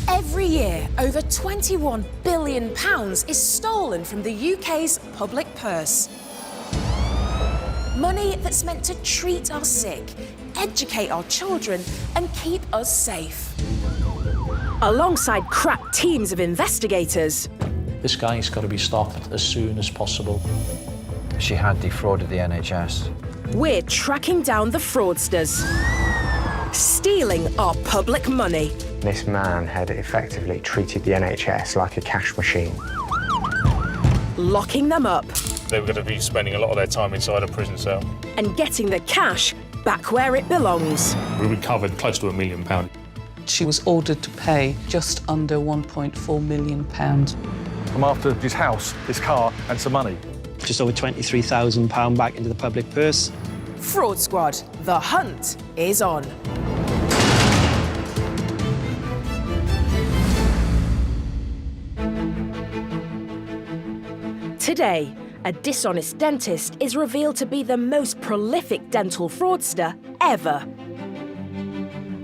Every year, over £21 billion is stolen from the UK's public purse. Money that's meant to treat our sick, educate our children and keep us safe. Alongside crack teams of investigators. This guy's got to be stopped as soon as possible. She had defrauded the NHS. We're tracking down the fraudsters, stealing our public money. This man had effectively treated the NHS like a cash machine. Locking them up. They were going to be spending a lot of their time inside a prison cell. And getting the cash back where it belongs. We recovered close to £1 million. She was ordered to pay just under £1.4 million. I'm after his house, his car and some money. Just over £23,000 back into the public purse. Fraud Squad, the hunt is on. Today, a dishonest dentist is revealed to be the most prolific dental fraudster ever.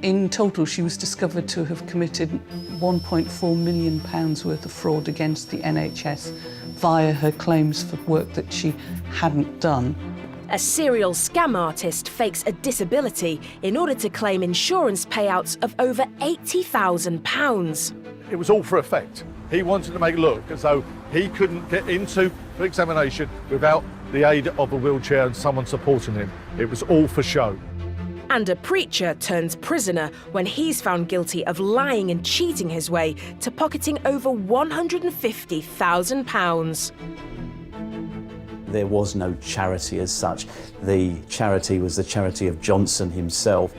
In total, she was discovered to have committed £1.4 million worth of fraud against the NHS via her claims for work that she hadn't done. A serial scam artist fakes a disability in order to claim insurance payouts of over £80,000. It was all for effect. He wanted to make it look as though he couldn't get into the examination without the aid of a wheelchair and someone supporting him. It was all for show. And a preacher turns prisoner when he's found guilty of lying and cheating his way to pocketing over £150,000. There was no charity as such. The charity was the charity of Johnson himself.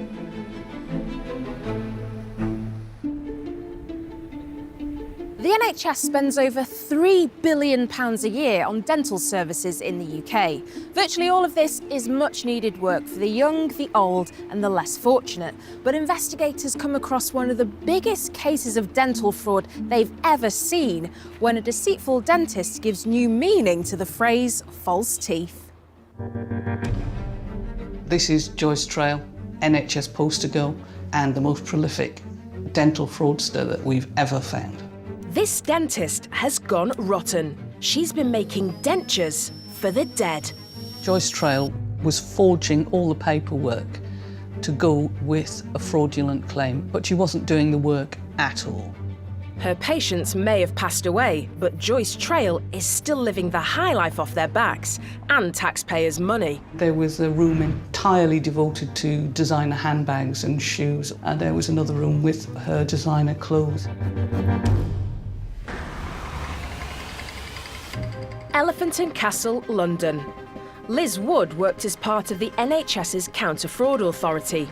The NHS spends over £3 billion a year on dental services in the UK. Virtually all of this is much needed work for the young, the old and the less fortunate. But investigators come across one of the biggest cases of dental fraud they've ever seen, when a deceitful dentist gives new meaning to the phrase false teeth. This is Joyce Trail, NHS poster girl and the most prolific dental fraudster that we've ever found. This dentist has gone rotten. She's been making dentures for the dead. Joyce Trail was forging all the paperwork to go with a fraudulent claim, but she wasn't doing the work at all. Her patients may have passed away, but Joyce Trail is still living the high life off their backs and taxpayers' money. There was a room entirely devoted to designer handbags and shoes, and there was another room with her designer clothes. Elephant and Castle, London. Liz Wood worked as part of the NHS's Counter-Fraud Authority.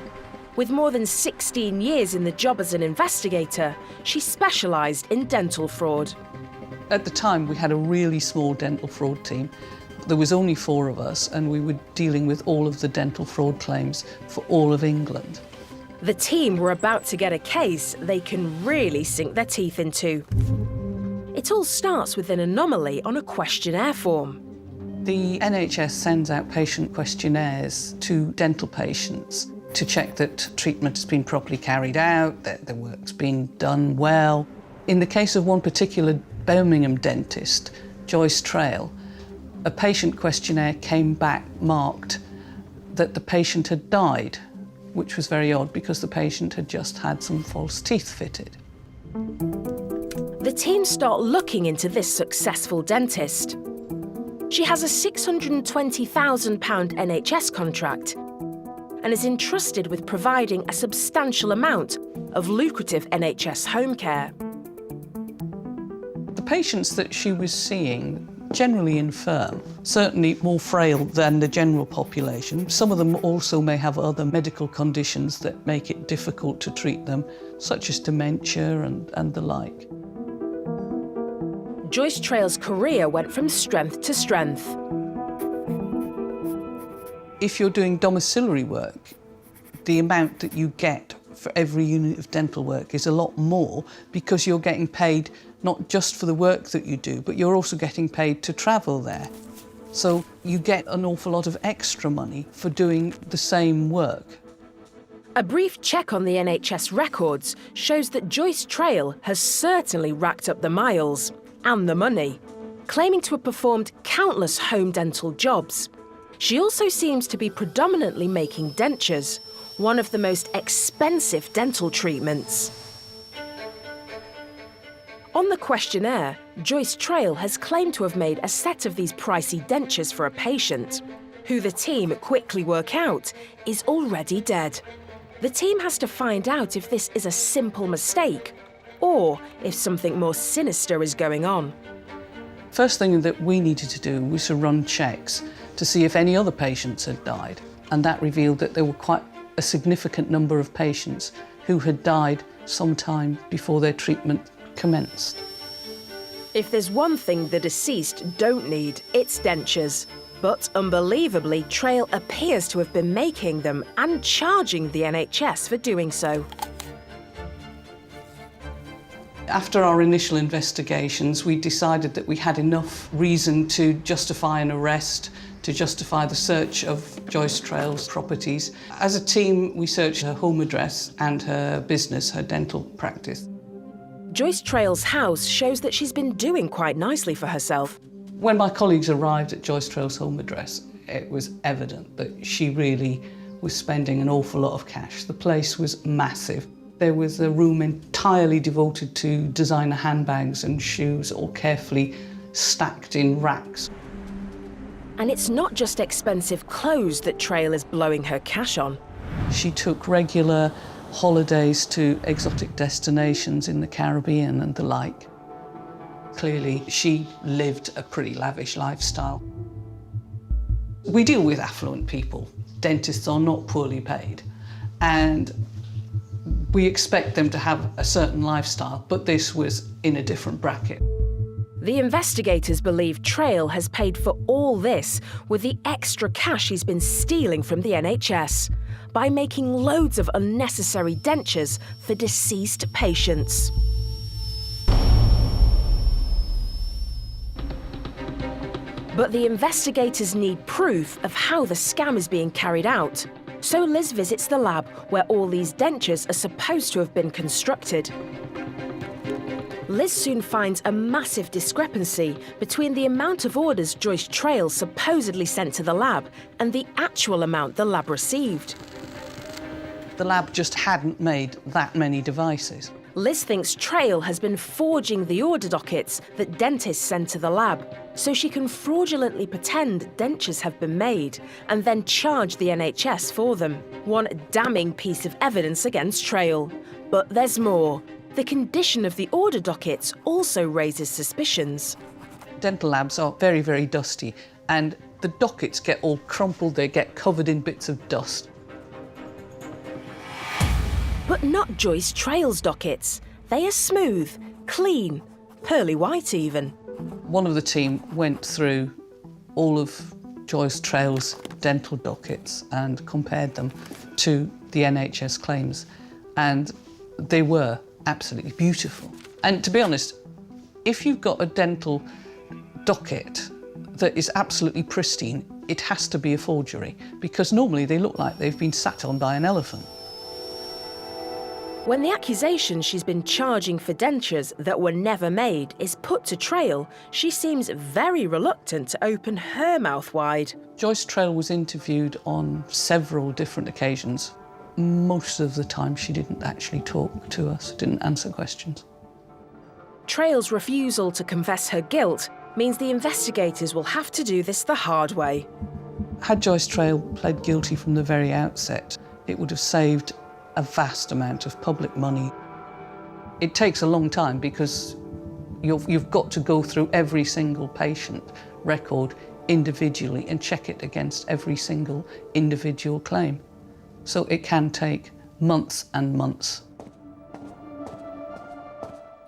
With more than 16 years in the job as an investigator, she specialised in dental fraud. At the time, we had a really small dental fraud team. There was only 4 of us, and we were dealing with all of the dental fraud claims for all of England. The team were about to get a case they can really sink their teeth into. It all starts with an anomaly on a questionnaire form. The NHS sends out patient questionnaires to dental patients to check that treatment has been properly carried out, that the work's been done well. In the case of one particular Birmingham dentist, Joyce Trail, a patient questionnaire came back marked that the patient had died, which was very odd because the patient had just had some false teeth fitted. The team start looking into this successful dentist. She has a £620,000 NHS contract and is entrusted with providing a substantial amount of lucrative NHS home care. The patients that she was seeing, generally infirm, certainly more frail than the general population. Some of them also may have other medical conditions that make it difficult to treat them, such as dementia and the like. Joyce Trail's career went from strength to strength. If you're doing domiciliary work, the amount that you get for every unit of dental work is a lot more because you're getting paid not just for the work that you do, but you're also getting paid to travel there. So you get an awful lot of extra money for doing the same work. A brief check on the NHS records shows that Joyce Trail has certainly racked up the miles and the money, claiming to have performed countless home dental jobs. She also seems to be predominantly making dentures, one of the most expensive dental treatments. On the questionnaire, Joyce Trail has claimed to have made a set of these pricey dentures for a patient, who the team quickly work out is already dead. The team has to find out if this is a simple mistake or if something more sinister is going on. First thing that we needed to do was to run checks to see if any other patients had died, and that revealed that there were quite a significant number of patients who had died sometime before their treatment commenced. If there's one thing the deceased don't need, it's dentures. But unbelievably, Trail appears to have been making them and charging the NHS for doing so. After our initial investigations, we decided that we had enough reason to justify an arrest, to justify the search of Joyce Trail's properties. As a team, we searched her home address and her business, her dental practice. Joyce Trail's house shows that she's been doing quite nicely for herself. When my colleagues arrived at Joyce Trail's home address, it was evident that she really was spending an awful lot of cash. The place was massive. There was a room entirely devoted to designer handbags and shoes, all carefully stacked in racks. And it's not just expensive clothes that Trail is blowing her cash on. She took regular holidays to exotic destinations in the Caribbean and the like. Clearly, she lived a pretty lavish lifestyle. We deal with affluent people. Dentists are not poorly paid, and we expect them to have a certain lifestyle, but this was in a different bracket. The investigators believe Trail has paid for all this with the extra cash he's been stealing from the NHS by making loads of unnecessary dentures for deceased patients. But the investigators need proof of how the scam is being carried out. So Liz visits the lab where all these dentures are supposed to have been constructed. Liz soon finds a massive discrepancy between the amount of orders Joyce Trail supposedly sent to the lab and the actual amount the lab received. The lab just hadn't made that many devices. Liz thinks Trail has been forging the order dockets that dentists send to the lab, so she can fraudulently pretend dentures have been made and then charge the NHS for them. One damning piece of evidence against Trail. But there's more. The condition of the order dockets also raises suspicions. Dental labs are very, very dusty, and the dockets get all crumpled, they get covered in bits of dust. But not Joyce Trail's dockets. They are smooth, clean, pearly white even. One of the team went through all of Joyce Trail's dental dockets and compared them to the NHS claims, and they were absolutely beautiful. And to be honest, if you've got a dental docket that is absolutely pristine, it has to be a forgery, because normally they look like they've been sat on by an elephant. When the accusation she's been charging for dentures that were never made is put to Trail, she seems very reluctant to open her mouth wide. Joyce Trail was interviewed on several different occasions. Most of the time she didn't actually talk to us, didn't answer questions. Trail's refusal to confess her guilt means the investigators will have to do this the hard way. Had Joyce Trail pled guilty from the very outset, it would have saved a vast amount of public money. It takes a long time because you've got to go through every single patient record individually and check it against every single individual claim. So it can take months and months.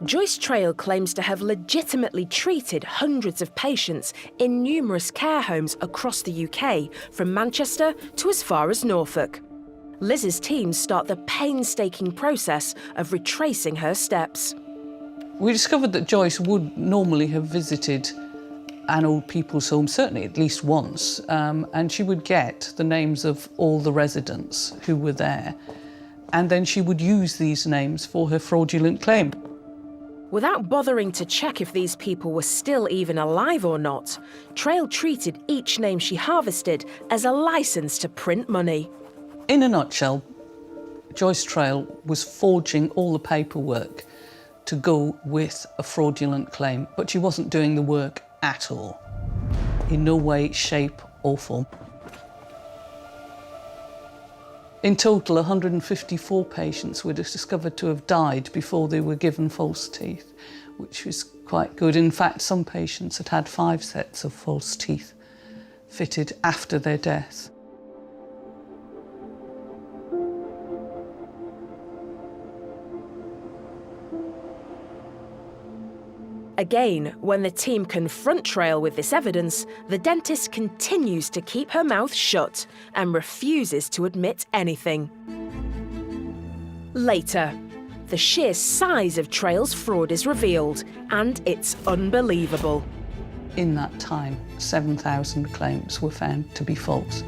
Joyce Trail claims to have legitimately treated hundreds of patients in numerous care homes across the UK, from Manchester to as far as Norfolk. Liz's team start the painstaking process of retracing her steps. We discovered that Joyce would normally have visited an old people's home, certainly at least once, and she would get the names of all the residents who were there. and then she would use these names for her fraudulent claim. Without bothering to check if these people were still even alive or not, Trail treated each name she harvested as a license to print money. In a nutshell, Joyce Trail was forging all the paperwork to go with a fraudulent claim, but she wasn't doing the work at all, in no way, shape or form. In total, 154 patients were discovered to have died before they were given false teeth, which was quite good. In fact, some patients had had 5 sets of false teeth fitted after their death. Again, when the team confront Trail with this evidence, the dentist continues to keep her mouth shut and refuses to admit anything. Later, the sheer size of Trail's fraud is revealed, and it's unbelievable. In that time, 7,000 claims were found to be false.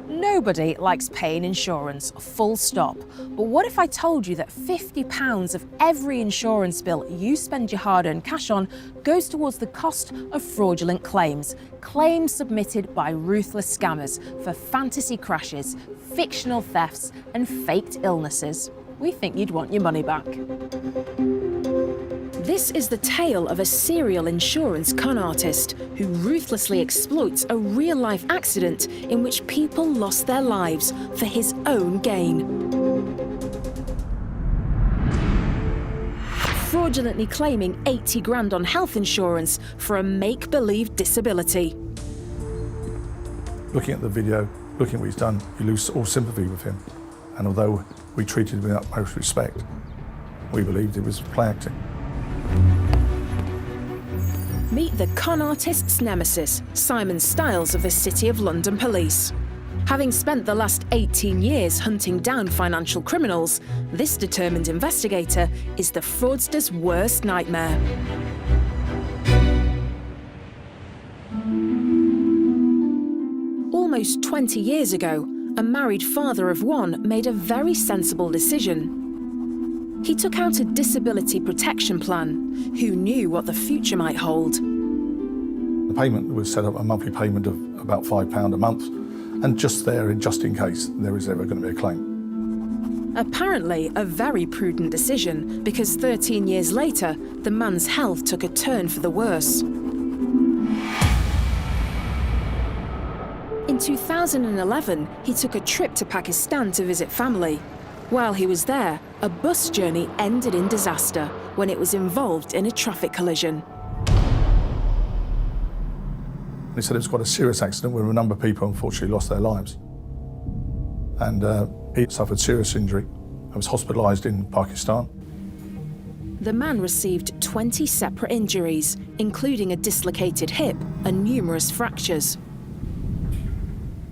Nobody likes paying insurance, full stop. But what if I told you that £50 of every insurance bill you spend your hard-earned cash on goes towards the cost of fraudulent claims? Claims submitted by ruthless scammers for fantasy crashes, fictional thefts, and faked illnesses. We think you'd want your money back. This is the tale of a serial insurance con artist who ruthlessly exploits a real-life accident in which people lost their lives for his own gain. Fraudulently claiming 80 grand on health insurance for a make-believe disability. Looking at the video, looking at what he's done, you lose all sympathy with him. And although we treated him with utmost respect, we believed it was play acting. Meet the con artist's nemesis, Simon Styles of the City of London Police. Having spent the last 18 years hunting down financial criminals, this determined investigator is the fraudster's worst nightmare. Almost 20 years ago, a married father of one made a very sensible decision. He took out a disability protection plan. Who knew what the future might hold? The payment was set up a monthly payment of about £5 a month, and just in case there is ever going to be a claim. Apparently a very prudent decision, because 13 years later, the man's health took a turn for the worse. In 2011, he took a trip to Pakistan to visit family. While he was there, a bus journey ended in disaster when it was involved in a traffic collision. He said it was quite a serious accident where a number of people unfortunately lost their lives. And he suffered serious injury and was hospitalised in Pakistan. The man received 20 separate injuries, including a dislocated hip and numerous fractures.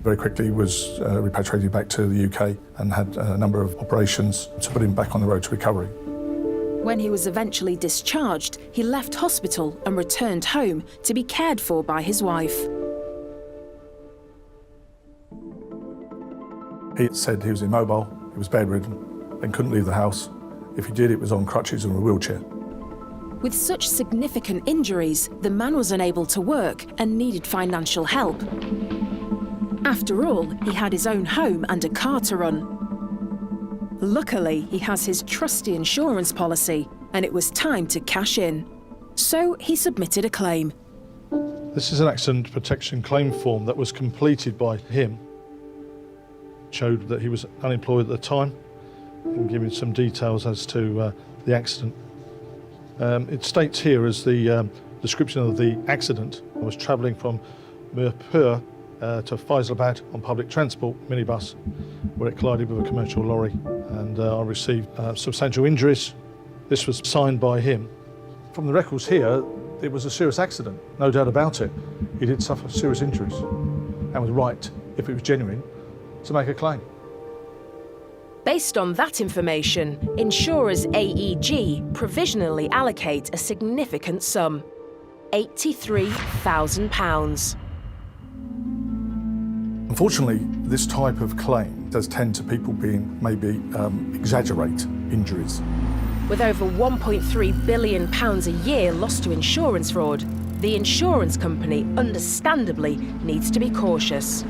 Very quickly was repatriated back to the UK and had a number of operations to put him back on the road to recovery. When he was eventually discharged, he left hospital and returned home to be cared for by his wife. He said he was immobile, he was bedridden, and couldn't leave the house. If he did, it was on crutches and a wheelchair. With such significant injuries, the man was unable to work and needed financial help. After all, he had his own home and a car to run. Luckily, he has his trusty insurance policy, and it was time to cash in. So he submitted a claim. This is an accident protection claim form that was completed by him. It showed that he was unemployed at the time and giving some details as to the accident. It states here as the description of the accident. I was travelling from Mirpur to Faisalabad on public transport minibus, where it collided with a commercial lorry, and I received substantial injuries. This was signed by him. From the records here, it was a serious accident, no doubt about it. He did suffer serious injuries and was right, if it was genuine, to make a claim. Based on that information, insurers AEG provisionally allocate a significant sum, £83,000. Unfortunately, this type of claim does tend to people being maybe exaggerate injuries. With over £1.3 billion a year lost to insurance fraud, the insurance company understandably needs to be cautious.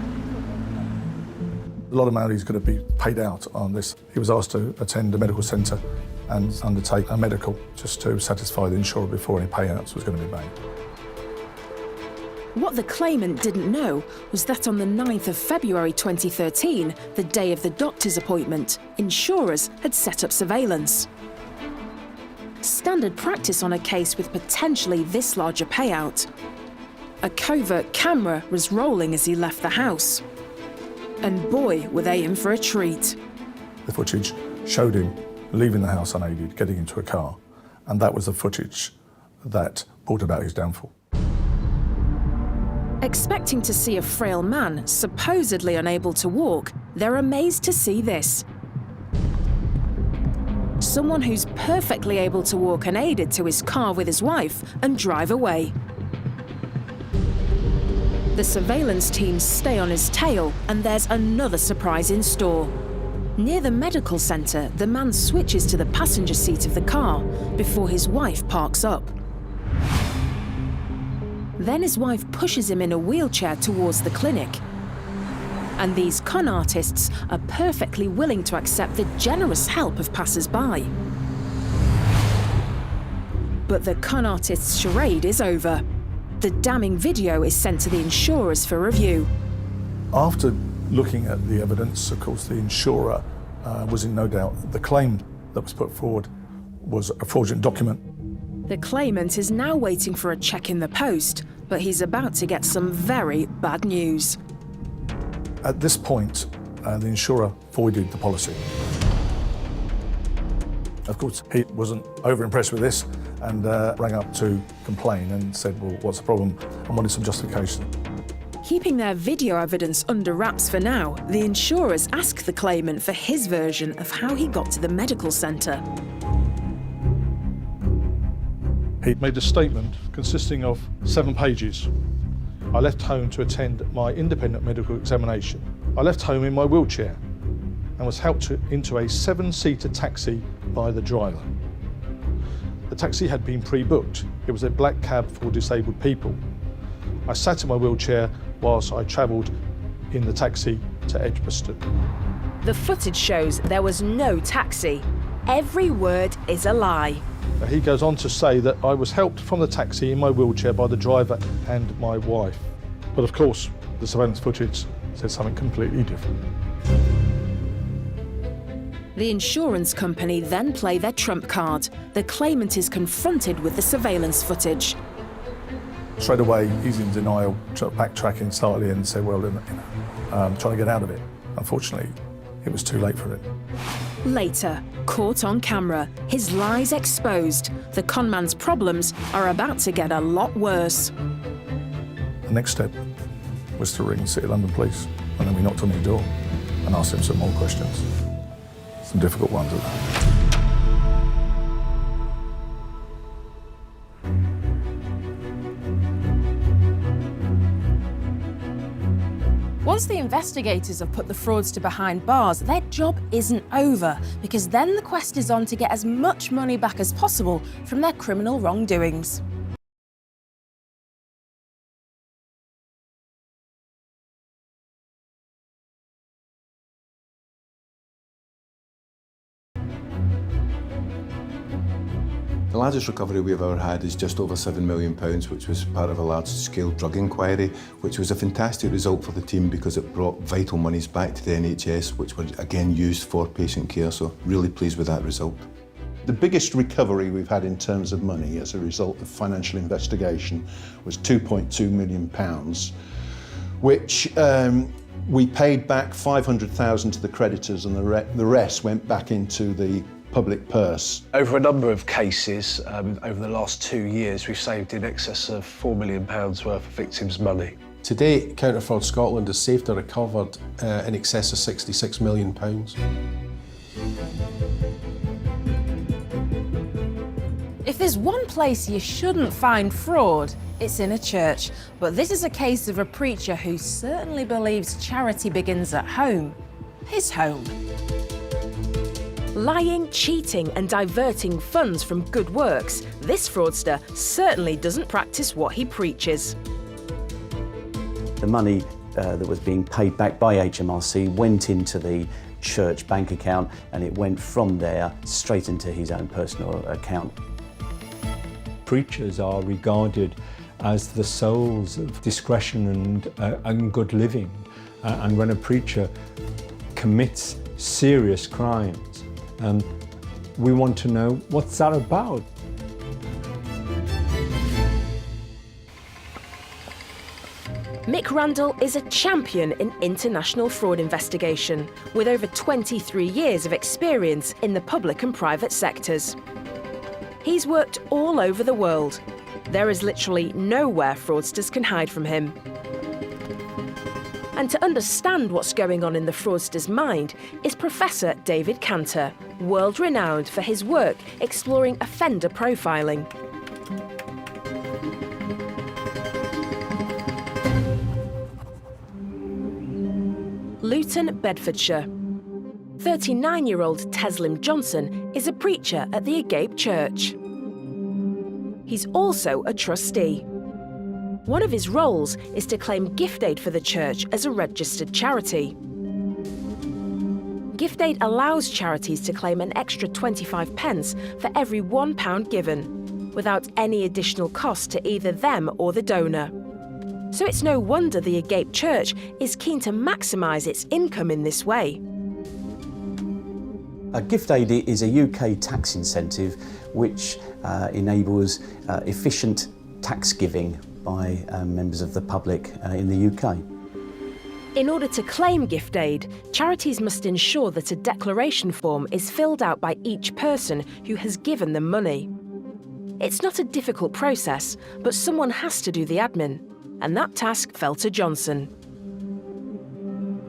A lot of money is going to be paid out on this. He was asked to attend a medical centre and undertake a medical just to satisfy the insurer before any payouts was going to be made. What the claimant didn't know was that on the 9th of February 2013, the day of the doctor's appointment, insurers had set up surveillance. Standard practice on a case with potentially this large a payout. A covert camera was rolling as he left the house. And boy, were they in for a treat. The footage showed him leaving the house unaided, getting into a car, and that was the footage that brought about his downfall. Expecting to see a frail man supposedly unable to walk, they're amazed to see this. Someone who's perfectly able to walk unaided to his car with his wife and drive away. The surveillance teams stay on his tail, and there's another surprise in store. Near the medical centre, the man switches to the passenger seat of the car before his wife parks up. Then his wife pushes him in a wheelchair towards the clinic. And these con artists are perfectly willing to accept the generous help of passers-by. But the con artist's charade is over. The damning video is sent to the insurers for review. After looking at the evidence, of course, the insurer was in no doubt the claim that was put forward was a fraudulent document. The claimant is now waiting for a cheque in the post, but he's about to get some very bad news. At this point, the insurer voided the policy. Of course, he wasn't over-impressed with this and rang up to complain and said, well, what's the problem? And wanted some justification. Keeping their video evidence under wraps for now, the insurers ask the claimant for his version of how he got to the medical centre. He made a statement consisting of 7 pages. I left home to attend my independent medical examination. I left home in my wheelchair and was helped into a 7-seater taxi by the driver. The taxi had been pre-booked. It was a black cab for disabled people. I sat in my wheelchair whilst I travelled in the taxi to Edgbaston. The footage shows there was no taxi. Every word is a lie. He goes on to say that I was helped from the taxi in my wheelchair by the driver and my wife. But of course, the surveillance footage says something completely different. The insurance company then play their trump card. The claimant is confronted with the surveillance footage. Straight away, he's in denial, backtracking slightly and said, well, trying to get out of it. Unfortunately, it was too late for him. Later, caught on camera, his lies exposed. The conman's problems are about to get a lot worse. The next step was to ring City London Police, and then we knocked on his door and asked him some more questions. Some difficult ones at that. Once the investigators have put the fraudster behind bars, their job isn't over, because then the quest is on to get as much money back as possible from their criminal wrongdoings. The largest recovery we've ever had is just over £7 million, which was part of a large-scale drug inquiry, which was a fantastic result for the team because it brought vital monies back to the NHS, which were again used for patient care, so really pleased with that result. The biggest recovery we've had in terms of money as a result of financial investigation was £2.2 million, which we paid back £500,000 to the creditors, and the rest went back into the public purse. Over a number of cases, over the last 2 years, we've saved in excess of £4 million worth of victims' money. To date, Counter Fraud Scotland has saved or recovered in excess of £66 million. If there's one place you shouldn't find fraud, it's in a church. But this is a case of a preacher who certainly believes charity begins at home. His home. Lying, cheating and diverting funds from good works, this fraudster certainly doesn't practice what he preaches. The money that was being paid back by HMRC went into the church bank account, and it went from there straight into his own personal account. Preachers are regarded as the souls of discretion and good living. And when a preacher commits serious crimes, we want to know what's that about. Mick Randall is a champion in international fraud investigation, with over 23 years of experience in the public and private sectors. He's worked all over the world. There is literally nowhere fraudsters can hide from him. And to understand what's going on in the fraudster's mind is Professor David Cantor, world-renowned for his work exploring offender profiling. Luton, Bedfordshire. 39-year-old Teslim Johnson is a preacher at the Agape Church. He's also a trustee. One of his roles is to claim gift aid for the church as a registered charity. Gift aid allows charities to claim an extra 25 pence for every £1 given, without any additional cost to either them or the donor. So it's no wonder the Agape Church is keen to maximise its income in this way. A gift aid is a UK tax incentive which enables efficient tax giving by members of the public in the UK. In order to claim gift aid, charities must ensure that a declaration form is filled out by each person who has given them money. It's not a difficult process, but someone has to do the admin, and that task fell to Johnson.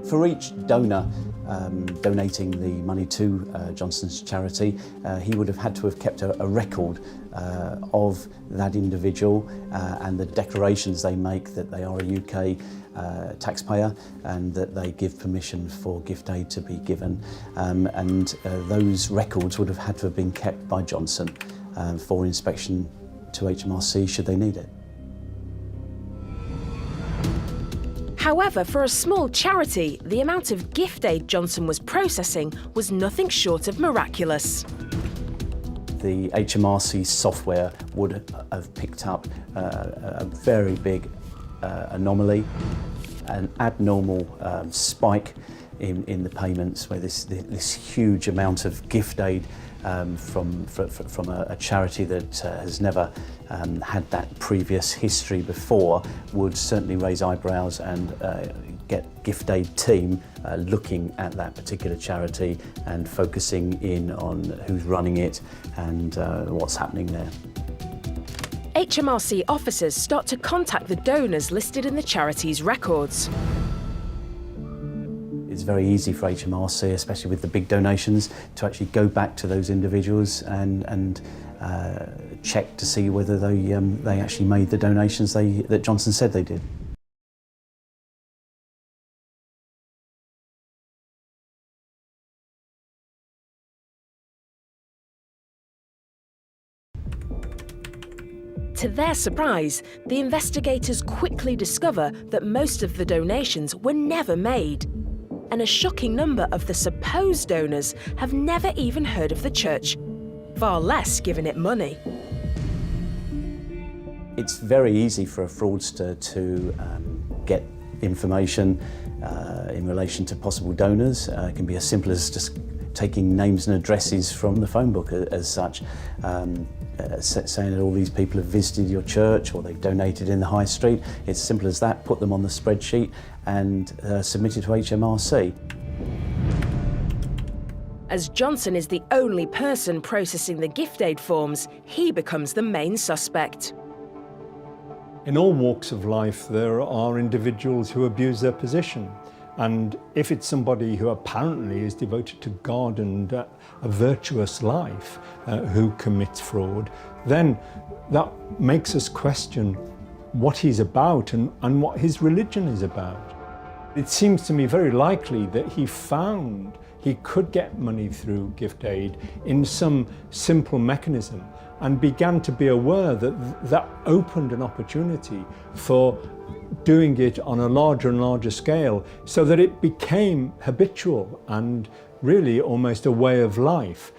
For each donor donating the money to Johnson's charity, he would have had to have kept a record of that individual and the declarations they make that they are a UK taxpayer and that they give permission for gift aid to be given. And those records would have had to have been kept by Johnson for inspection to HMRC should they need it. However, for a small charity, the amount of gift aid Johnson was processing was nothing short of miraculous. The HMRC software would have picked up a very big anomaly, an abnormal spike in the payments, where this huge amount of gift aid from a charity that has never had that previous history before would certainly raise eyebrows and get gift aid team looking at that particular charity and focusing in on who's running it and what's happening there. HMRC officers start to contact the donors listed in the charity's records. It's very easy for HMRC, especially with the big donations, to actually go back to those individuals and check to see whether they actually made the donations that Johnson said they did. To their surprise, the investigators quickly discover that most of the donations were never made, and a shocking number of the supposed donors have never even heard of the church, far less given it money. It's very easy for a fraudster to get information in relation to possible donors. It can be as simple as just taking names and addresses from the phone book as such, saying that all these people have visited your church or they've donated in the high street. It's as simple as that. Put them on the spreadsheet and submit it to HMRC. As Johnson is the only person processing the gift aid forms, he becomes the main suspect. In all walks of life, there are individuals who abuse their position. And if it's somebody who apparently is devoted to God and a virtuous life who commits fraud, then that makes us question what he's about and what his religion is about. It seems to me very likely that he found he could get money through gift aid in some simple mechanism and began to be aware that that opened an opportunity for doing it on a larger and larger scale, so that it became habitual and really almost a way of life,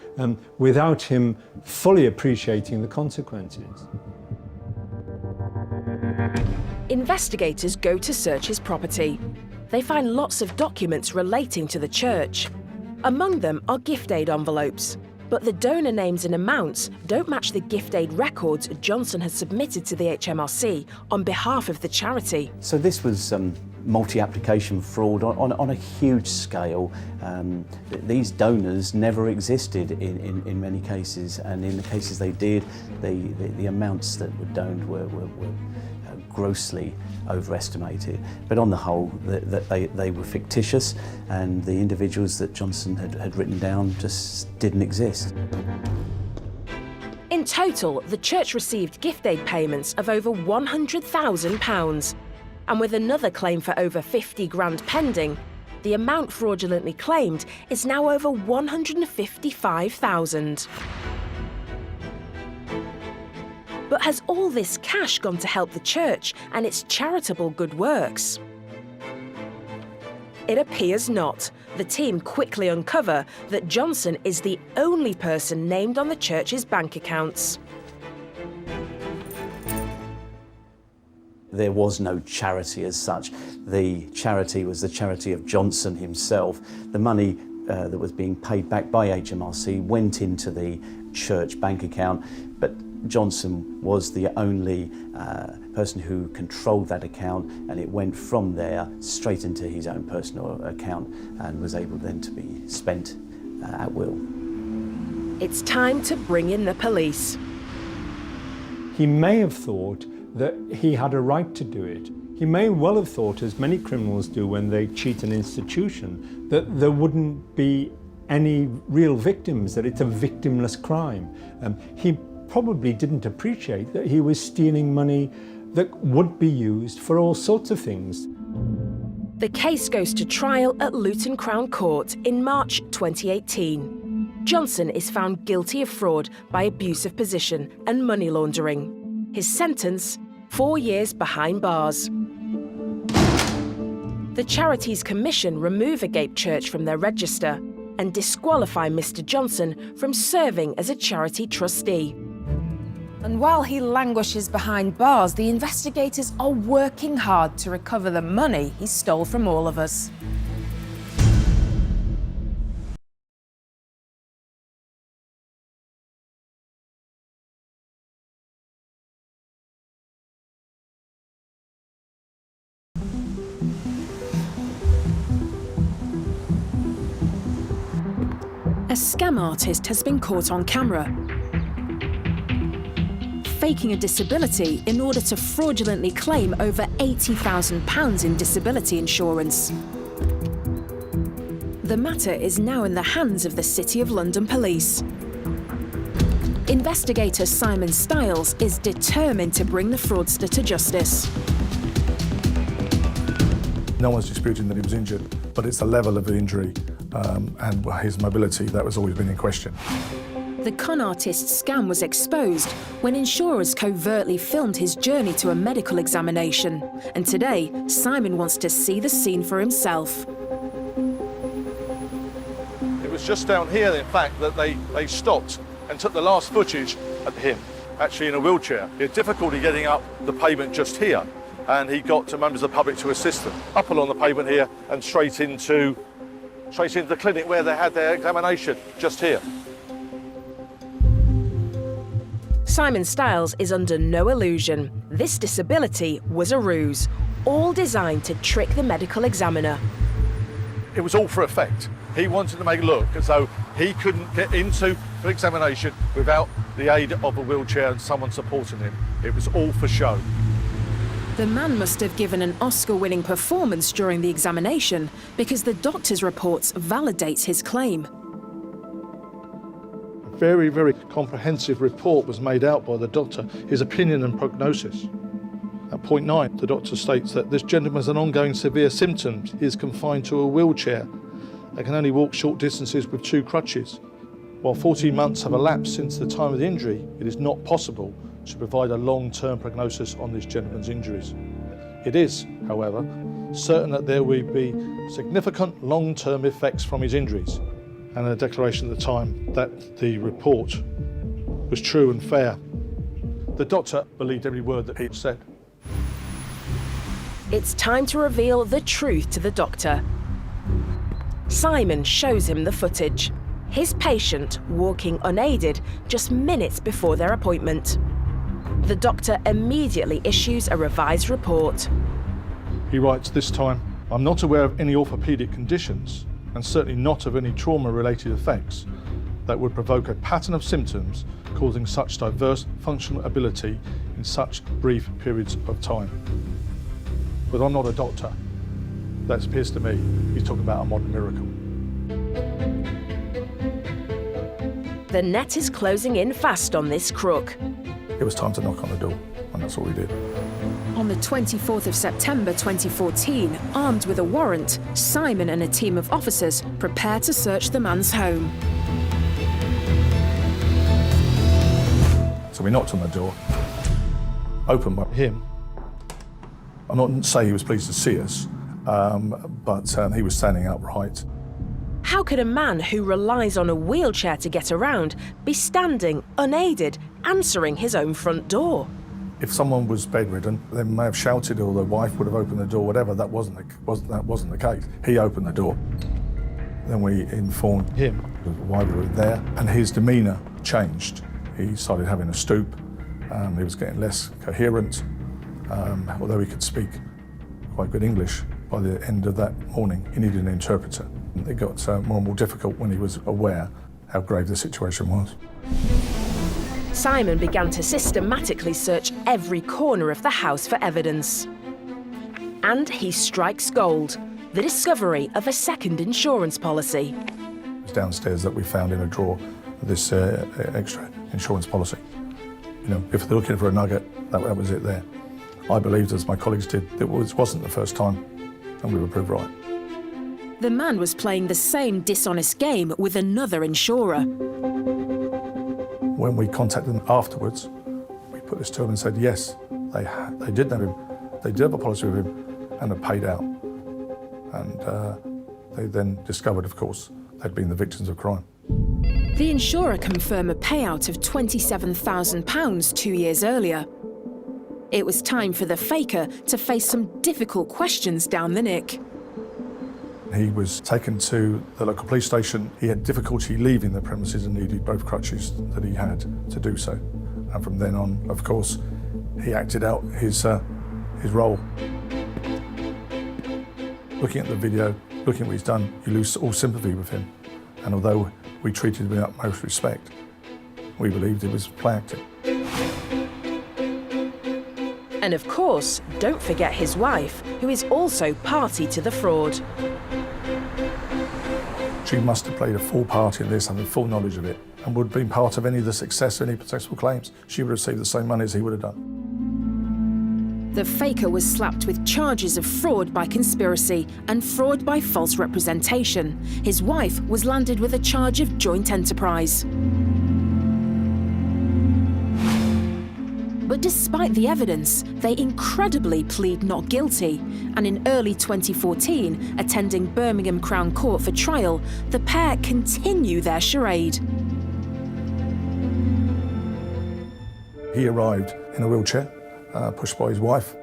without him fully appreciating the consequences. Investigators go to search his property. They find lots of documents relating to the church. Among them are gift aid envelopes, but the donor names and amounts don't match the gift aid records Johnson has submitted to the HMRC on behalf of the charity. So this was multi-application fraud on a huge scale. These donors never existed in many cases, and in the cases they did, the amounts that were doned were grossly overestimated. But on the whole, they were fictitious, and the individuals that Johnson had written down just didn't exist. In total, the church received gift aid payments of over £100,000. And with another claim for over 50 grand pending, the amount fraudulently claimed is now over 155,000. But has all this cash gone to help the church and its charitable good works? It appears not. The team quickly uncover that Johnson is the only person named on the church's bank accounts. There was no charity as such. The charity was the charity of Johnson himself. The money that was being paid back by HMRC went into the church bank account, but Johnson was the only person who controlled that account, and it went from there straight into his own personal account and was able then to be spent at will. It's time to bring in the police. He may have thought that he had a right to do it. He may well have thought, as many criminals do when they cheat an institution, that there wouldn't be any real victims, that it's a victimless crime. He probably didn't appreciate that he was stealing money that would be used for all sorts of things. The case goes to trial at Luton Crown Court in March 2018. Johnson is found guilty of fraud by abuse of position and money laundering. His sentence, 4 years behind bars. The Charities Commission remove Agape Church from their register and disqualify Mr. Johnson from serving as a charity trustee. And while he languishes behind bars, the investigators are working hard to recover the money he stole from all of us. A scam artist has been caught on camera, faking a disability in order to fraudulently claim over £80,000 in disability insurance. The matter is now in the hands of the City of London Police. Investigator Simon Stiles is determined to bring the fraudster to justice. No one's disputing that he was injured, but it's the level of the injury and his mobility that was always been in question. The con artist's scam was exposed when insurers covertly filmed his journey to a medical examination. And today, Simon wants to see the scene for himself. It was just down here, in fact, that they stopped and took the last footage of him, actually in a wheelchair. He had difficulty getting up the pavement just here, and he got to members of the public to assist them up along the pavement here and straight into the clinic where they had their examination, just here. Simon Stiles is under no illusion. This disability was a ruse, all designed to trick the medical examiner. It was all for effect. He wanted to make it look as though he couldn't get into the examination without the aid of a wheelchair and someone supporting him. It was all for show. The man must have given an Oscar-winning performance during the examination because the doctor's reports validates his claim. A very, very comprehensive report was made out by the doctor, his opinion and prognosis. At point 9, the doctor states that this gentleman has an ongoing severe symptoms. He is confined to a wheelchair and can only walk short distances with 2 crutches. While 14 months have elapsed since the time of the injury, it is not possible to provide a long-term prognosis on this gentleman's injuries. It is, however, certain that there will be significant long-term effects from his injuries, and a declaration at the time that the report was true and fair. The doctor believed every word that he said. It's time to reveal the truth to the doctor. Simon shows him the footage. His patient walking unaided just minutes before their appointment. The doctor immediately issues a revised report. He writes this time, "I'm not aware of any orthopaedic conditions, and certainly not of any trauma-related effects that would provoke a pattern of symptoms causing such diverse functional ability in such brief periods of time." But I'm not a doctor. That appears to me he's talking about a modern miracle. The net is closing in fast on this crook. It was time to knock on the door, and that's what we did. On the 24th of September 2014, armed with a warrant, Simon and a team of officers prepare to search the man's home. So we knocked on the door, opened by him. I'm not say he was pleased to see us, but he was standing upright. How could a man who relies on a wheelchair to get around be standing, unaided, answering his own front door? If someone was bedridden, they may have shouted, or their wife would have opened the door, whatever. That wasn't the case. He opened the door. Then we informed him why we were there, and his demeanour changed. He started having a stoop. He was getting less coherent, although he could speak quite good English. By the end of that morning, he needed an interpreter. It got more and more difficult when he was aware how grave the situation was. Simon began to systematically search every corner of the house for evidence. And he strikes gold, the discovery of a second insurance policy. It was downstairs that we found in a drawer this extra insurance policy. You know, if they're looking for a nugget, that was it there. I believed, as my colleagues did, that it wasn't the first time, and we were proved right. The man was playing the same dishonest game with another insurer. When we contacted them afterwards, we put this to them and said, yes, they did know him, they did have a policy with him, and had paid out. And they then discovered, of course, they'd been the victims of crime. The insurer confirmed a payout of £27,000 2 years earlier. It was time for the faker to face some difficult questions down the nick. He was taken to the local police station. He had difficulty leaving the premises and needed both crutches that he had to do so. And from then on, of course, he acted out his role. Looking at the video, looking at what he's done, you lose all sympathy with him. And although we treated him with utmost respect, we believed it was play acting. And of course, don't forget his wife, who is also party to the fraud. She must have played a full part in this, having full knowledge of it, and would have been part of any of the success of any potential claims. She would have received the same money as he would have done. The faker was slapped with charges of fraud by conspiracy and fraud by false representation. His wife was landed with a charge of joint enterprise. But despite the evidence, they incredibly plead not guilty, and in early 2014, attending Birmingham Crown Court for trial, the pair continue their charade. He arrived in a wheelchair, pushed by his wife.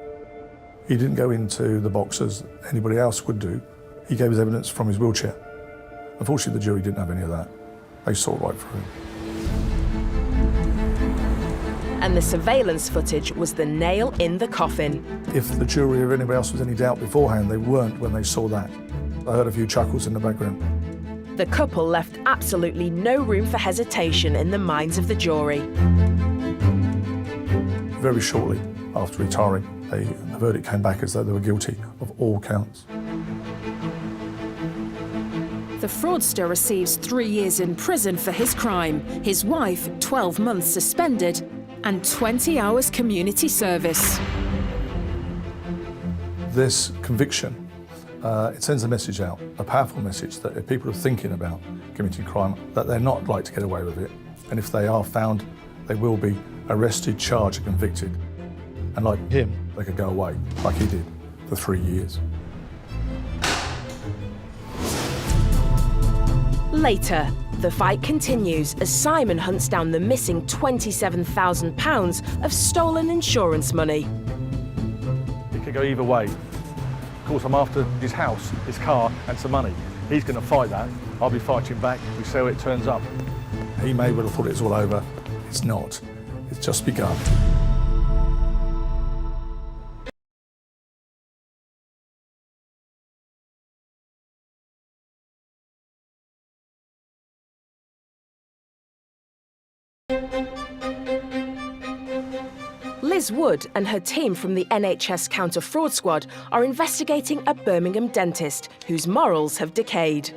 He didn't go into the box as anybody else would do. He gave his evidence from his wheelchair. Unfortunately, the jury didn't have any of that. They saw right through him. And the surveillance footage was the nail in the coffin. If the jury or anybody else was any doubt beforehand, they weren't when they saw that. I heard a few chuckles in the background. The couple left absolutely no room for hesitation in the minds of the jury. Very shortly after retiring, the verdict came back as though they were guilty of all counts. The fraudster receives 3 years in prison for his crime, his wife 12 months suspended, and 20 hours community service. This conviction, it sends a message out, a powerful message that if people are thinking about committing crime, that they're not like to get away with it. And if they are found, they will be arrested, charged and convicted. And like him, they could go away, like he did, for 3 years. Later, the fight continues as Simon hunts down the missing £27,000 of stolen insurance money. It could go either way. Of course, I'm after his house, his car and some money. He's going to fight that. I'll be fighting back. We see how it turns up. He may well have thought it was all over. It's not. It's just begun. Liz Wood and her team from the NHS Counter Fraud Squad are investigating a Birmingham dentist whose morals have decayed.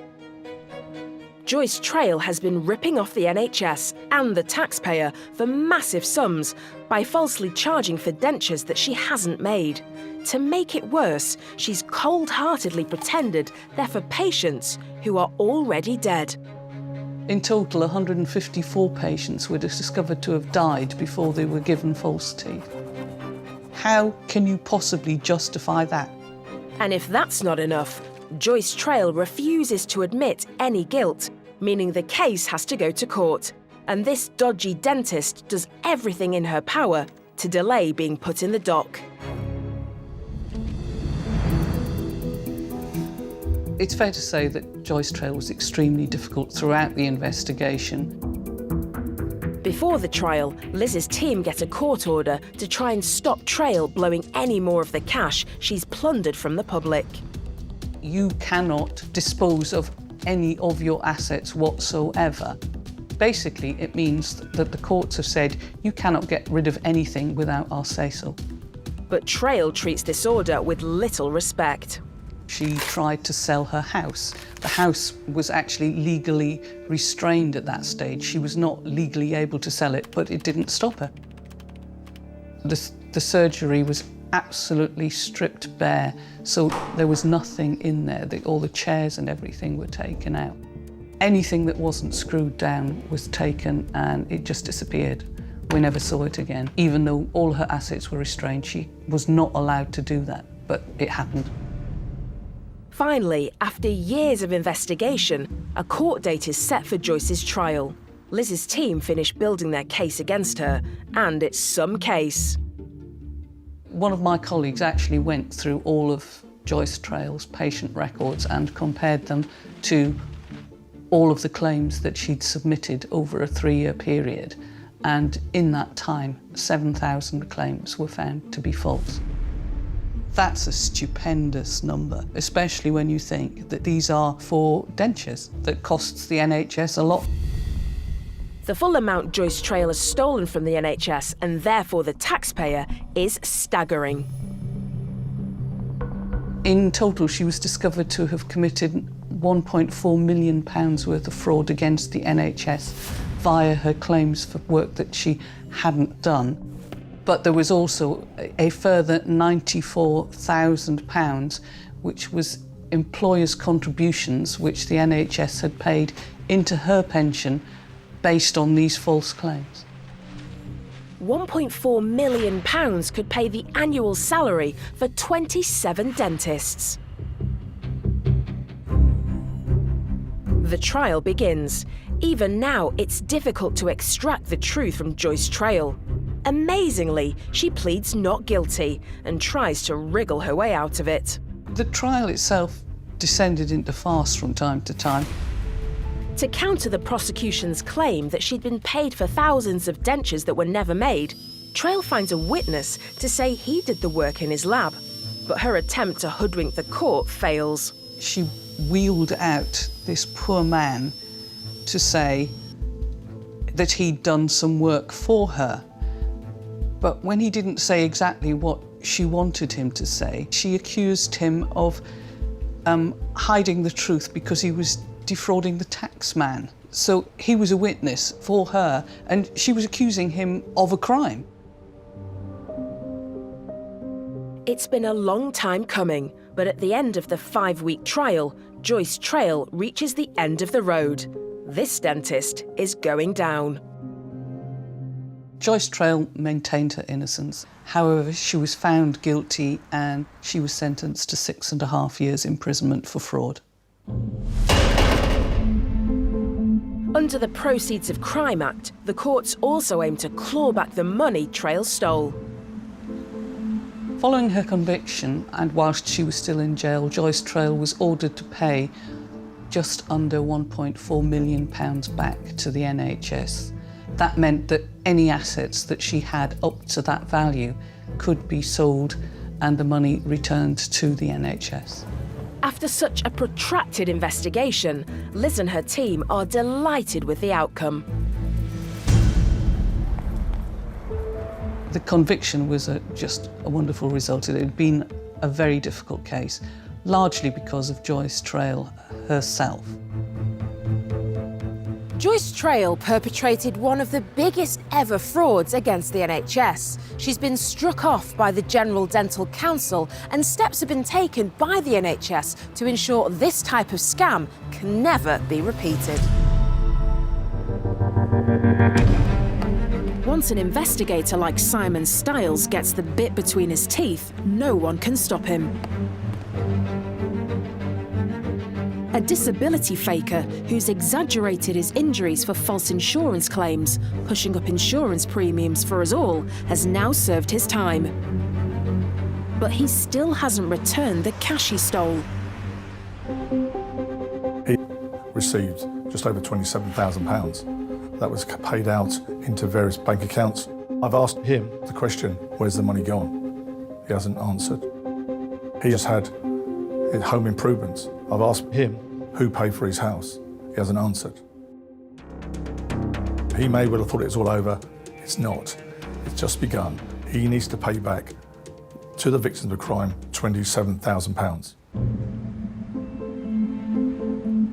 Joyce Trail has been ripping off the NHS and the taxpayer for massive sums by falsely charging for dentures that she hasn't made. To make it worse, she's cold-heartedly pretended they're for patients who are already dead. In total, 154 patients were discovered to have died before they were given false teeth. How can you possibly justify that? And if that's not enough, Joyce Trail refuses to admit any guilt, meaning the case has to go to court. And this dodgy dentist does everything in her power to delay being put in the dock. It's fair to say that Joyce Trail was extremely difficult throughout the investigation. Before the trial, Liz's team get a court order to try and stop Trail blowing any more of the cash she's plundered from the public. You cannot dispose of any of your assets whatsoever. Basically, it means that the courts have said you cannot get rid of anything without our say-so. But Trail treats this order with little respect. She tried to sell her house. The house was actually legally restrained at that stage. She was not legally able to sell it, but it didn't stop her. The surgery was absolutely stripped bare, so there was nothing in there. All the chairs and everything were taken out. Anything that wasn't screwed down was taken and it just disappeared. We never saw it again. Even though all her assets were restrained, she was not allowed to do that, but it happened. Finally, after years of investigation, a court date is set for Joyce's trial. Liz's team finish building their case against her, and it's some case. One of my colleagues actually went through all of Joyce Trail's patient records and compared them to all of the claims that she'd submitted over a 3-year period. And in that time, 7,000 claims were found to be false. That's a stupendous number, especially when you think that these are for dentures that costs the NHS a lot. The full amount Joyce Trail has stolen from the NHS, and therefore the taxpayer, is staggering. In total, she was discovered to have committed £1.4 million worth of fraud against the NHS via her claims for work that she hadn't done. But there was also a further £94,000, which was employers' contributions which the NHS had paid into her pension based on these false claims. £1.4 million could pay the annual salary for 27 dentists. The trial begins. Even now, it's difficult to extract the truth from Joyce Trail. Amazingly, she pleads not guilty and tries to wriggle her way out of it. The trial itself descended into farce from time to time. To counter the prosecution's claim that she'd been paid for thousands of dentures that were never made, Trail finds a witness to say he did the work in his lab. But her attempt to hoodwink the court fails. She wheeled out this poor man to say that he'd done some work for her. But when he didn't say exactly what she wanted him to say, she accused him of hiding the truth because he was defrauding the tax man. So he was a witness for her, and she was accusing him of a crime. It's been a long time coming, but at the end of the 5-week trial, Joyce Trail reaches the end of the road. This dentist is going down. Joyce Trail maintained her innocence. However, she was found guilty and she was sentenced to 6.5 years imprisonment for fraud. Under the Proceeds of Crime Act, the courts also aim to claw back the money Trail stole. Following her conviction, and whilst she was still in jail, Joyce Trail was ordered to pay just under £1.4 million back to the NHS. That meant that any assets that she had up to that value could be sold and the money returned to the NHS. After such a protracted investigation, Liz and her team are delighted with the outcome. The conviction was just a wonderful result. It had been a very difficult case, largely because of Joyce Trail herself. Joyce Trail perpetrated one of the biggest ever frauds against the NHS. She's been struck off by the General Dental Council, and steps have been taken by the NHS to ensure this type of scam can never be repeated. Once an investigator like Simon Stiles gets the bit between his teeth, no one can stop him. A disability faker who's exaggerated his injuries for false insurance claims, pushing up insurance premiums for us all, has now served his time. But he still hasn't returned the cash he stole. He received just over £27,000. That was paid out into various bank accounts. I've asked him the question, where's the money gone? He hasn't answered. He has had home improvements. I've asked him who paid for his house. He hasn't answered. He may well have thought it was all over. It's not. It's just begun. He needs to pay back to the victims of crime £27,000.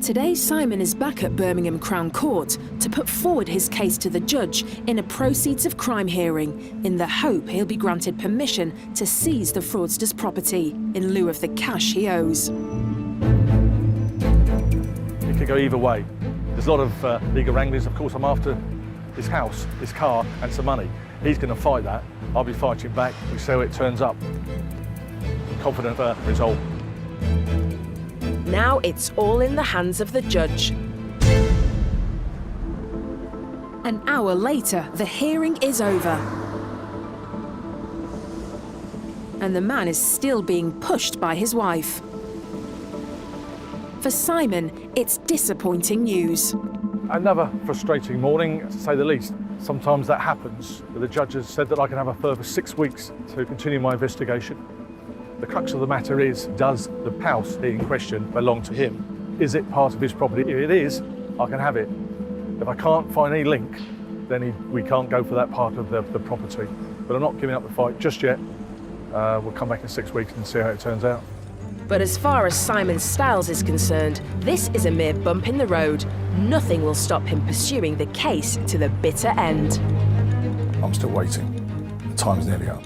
Today, Simon is back at Birmingham Crown Court to put forward his case to the judge in a Proceeds of Crime hearing, in the hope he'll be granted permission to seize the fraudster's property in lieu of the cash he owes. It could go either way. There's a lot of legal wranglings. Of course, I'm after his house, his car, and some money. He's going to fight that. I'll be fighting back. We see how it turns up. Confident of a result. Now it's all in the hands of the judge. An hour later, the hearing is over. And the man is still being pushed by his wife. For Simon, it's disappointing news. Another frustrating morning, to say the least. Sometimes that happens. The judge has said that I can have a further 6 weeks to continue my investigation. The crux of the matter is, does the house in question belong to him? Is it part of his property? If it is, I can have it. If I can't find any link, then we can't go for that part of the property. But I'm not giving up the fight just yet. We'll come back in 6 weeks and see how it turns out. But as far as Simon Stiles is concerned, this is a mere bump in the road. Nothing will stop him pursuing the case to the bitter end. I'm still waiting. The time's nearly up.